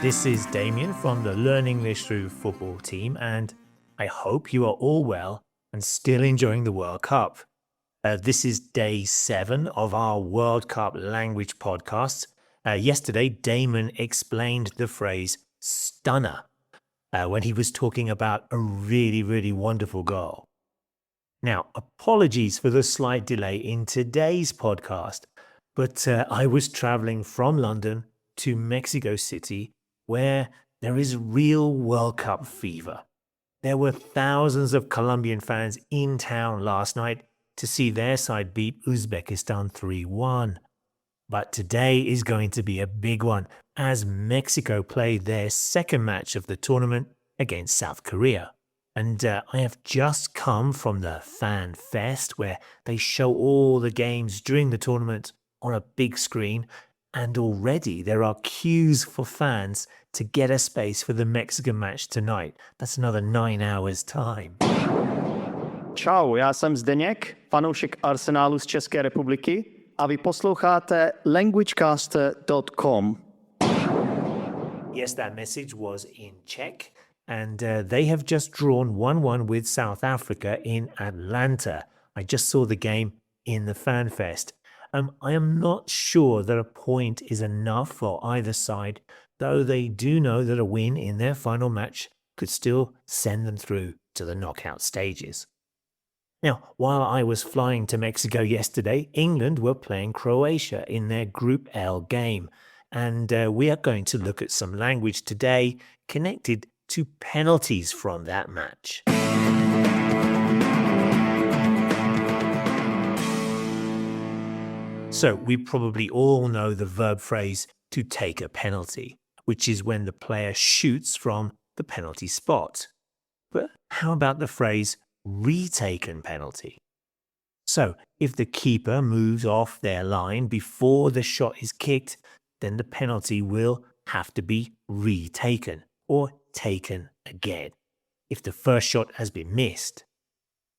This is Damien from the Learn English Through Football team, and I hope you are all well and still enjoying the World Cup. This is day 7 of our World Cup language podcast. Yesterday, Damon explained the phrase stunner when he was talking about a really, really wonderful goal. Now, apologies for the slight delay in today's podcast, but I was traveling from London to Mexico City, where there is real World Cup fever. There were thousands of Colombian fans in town last night to see their side beat Uzbekistan 3-1. But today is going to be a big one as Mexico play their second match of the tournament against South Korea. And I have just come from the Fan Fest where they show all the games during the tournament on a big screen. And already there are queues for fans to get a space for the Mexican match tonight. That's another 9 hours time. Čau, já jsem Zdeněk, fanoušek Arsenálu z České republiky a vy posloucháte languagecaster.com. Yes, that message was in Czech, and they have just drawn 1-1 with South Africa in Atlanta. I just saw the game in the Fan Fest. I am not sure that a point is enough for either side, though they do know that a win in their final match could still send them through to the knockout stages. Now, while I was flying to Mexico yesterday, England were playing Croatia in their Group L game, and we are going to look at some language today connected to penalties from that match. So we probably all know the verb phrase to take a penalty, which is when the player shoots from the penalty spot. But how about the phrase retaken penalty? So if the keeper moves off their line before the shot is kicked, then the penalty will have to be retaken or taken again if the first shot has been missed.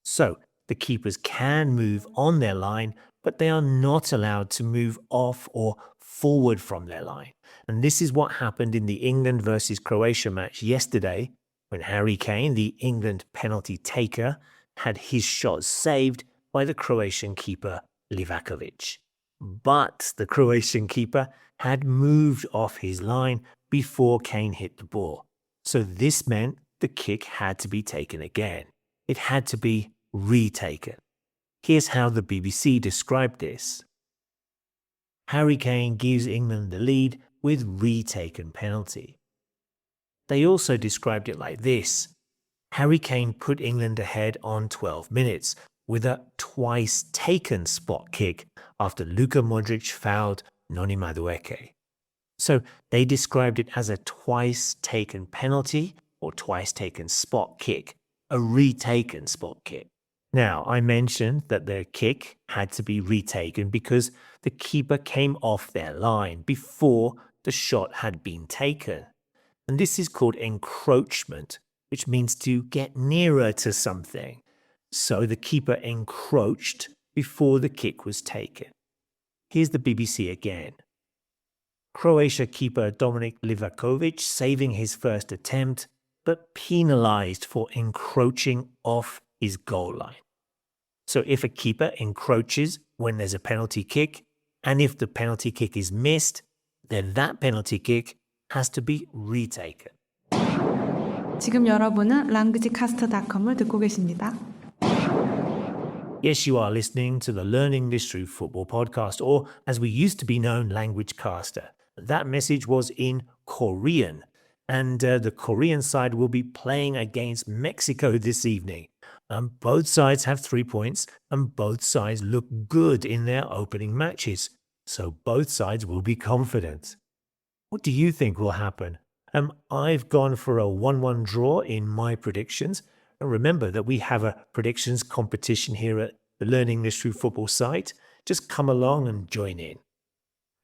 So the keepers can move on their line, but they are not allowed to move off or forward from their line. And this is what happened in the England versus Croatia match yesterday, when Harry Kane, the England penalty taker, had his shot saved by the Croatian keeper Livakovic. But the Croatian keeper had moved off his line before Kane hit the ball. So this meant the kick had to be taken again. It had to be retaken. Here's how the BBC described this. Harry Kane gives England the lead with retaken penalty. They also described it like this. Harry Kane put England ahead on 12 minutes with a twice taken spot kick after Luka Modric fouled Noni Madueke. So they described it as a twice taken penalty or twice taken spot kick, a retaken spot kick. Now, I mentioned that the kick had to be retaken because the keeper came off their line before the shot had been taken. And this is called encroachment, which means to get nearer to something. So the keeper encroached before the kick was taken. Here's the BBC again. Croatia keeper Dominik Livakovic saving his first attempt, but penalised for encroaching off his goal line. So if a keeper encroaches when there's a penalty kick, and if the penalty kick is missed, then that penalty kick has to be retaken. 지금 여러분은 languagecaster.com을 듣고 계십니다. Yes, you are listening to the Learn English Through Football podcast, or as we used to be known, Language Caster. That message was in Korean, and the Korean side will be playing against Mexico this evening. Both sides have 3 points, and both sides look good in their opening matches, so both sides will be confident. What do you think will happen? I've gone for a 1-1 draw in my predictions. And remember that we have a predictions competition here at the Learn English Through Football site. Just come along and join in.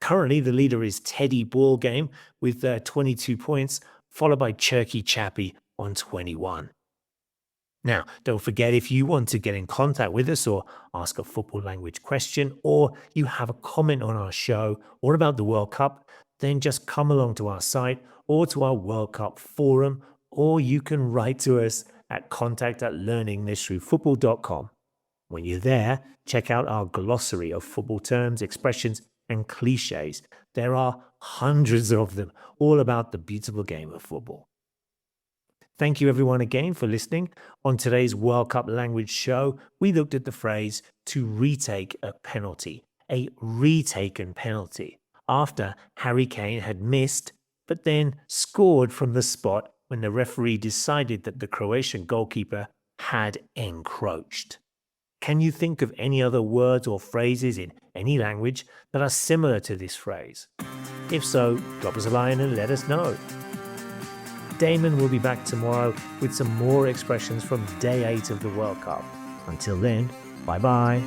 Currently, the leader is Teddy Ballgame with 22 points, followed by Cherky Chappy on 21. Now, don't forget, if you want to get in contact with us or ask a football language question, or you have a comment on our show or about the World Cup, then just come along to our site or to our World Cup forum, or you can write to us at contact@learningthishthroughfootball.com. When you're there, check out our glossary of football terms, expressions, and cliches. There are hundreds of them, all about the beautiful game of football. Thank you everyone again for listening. On today's World Cup language show, we looked at the phrase to retake a penalty, a retaken penalty, after Harry Kane had missed, but then scored from the spot when the referee decided that the Croatian goalkeeper had encroached. Can you think of any other words or phrases in any language that are similar to this phrase? If so, drop us a line and let us know. Damon will be back tomorrow with some more expressions from day 8 of the World Cup. Until then, bye-bye.